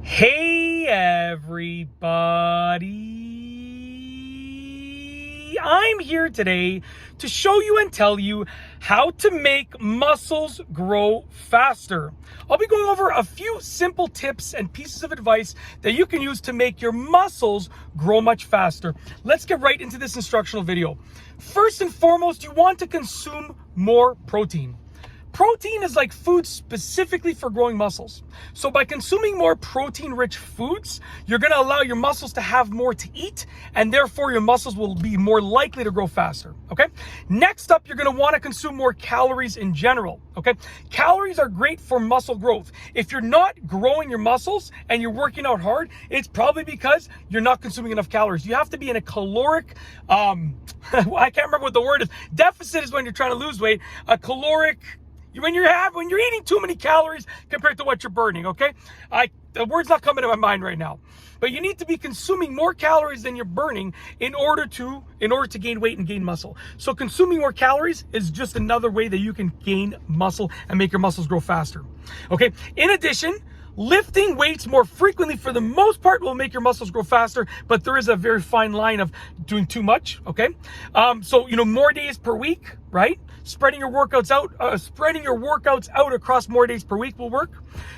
Hey everybody, I'm here today to show you and tell you how to make muscles grow faster. I'll be going over a few simple tips and pieces of advice that you can use to make your muscles grow much faster. Let's get right into this instructional video. First and foremost, you want to consume more protein. Protein is like food specifically for growing muscles. So by consuming more protein-rich foods, you're gonna allow your muscles to have more to eat, and therefore your muscles will be more likely to grow faster, okay? Next up, you're gonna wanna consume more calories in general, okay? Calories are great for muscle growth. If you're not growing your muscles and you're working out hard, it's probably because you're not consuming enough calories. You have to be in a caloric, I can't remember what the word is. Deficit is when you're trying to lose weight. A caloric, when you're eating too many calories compared to what you're burning, okay? The word's not coming to my mind right now. But you need to be consuming more calories than you're burning in order to gain weight and gain muscle. So consuming more calories is just another way that you can gain muscle and make your muscles grow faster. Okay? In addition, lifting weights more frequently for the most part will make your muscles grow faster, but there is a very fine line of doing too much, okay? So, more days per week, right? Spreading your workouts out across more days per week will work.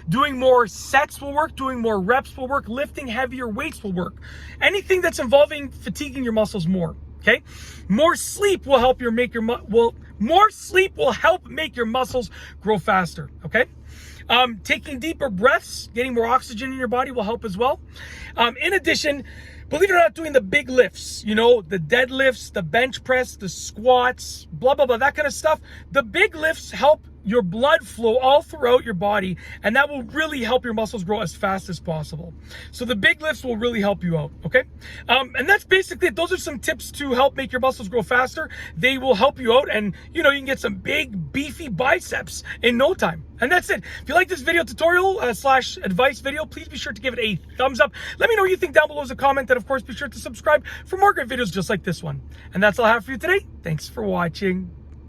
Doing more sets will work. Doing more reps will work. Lifting heavier weights will work. Anything that's involving fatiguing your muscles more, okay? More sleep will help make your muscles grow faster, okay? Taking deeper breaths, getting more oxygen in your body will help as well. In addition, believe it or not, doing the big lifts, the deadlifts, the bench press, the squats, blah, blah, blah, that kind of stuff. The big lifts help your blood flow all throughout your body, and that will really help your muscles grow as fast as possible. So the big lifts will really help you out, okay? And that's basically it. Those are some tips to help make your muscles grow faster. They will help you out, and you can get some big, beefy biceps in no time. And that's it. If you like this video tutorial slash advice video, please be sure to give it a thumbs up. Let me know what you think down below as a comment, and of course, be sure to subscribe for more great videos just like this one. And that's all I have for you today. Thanks for watching.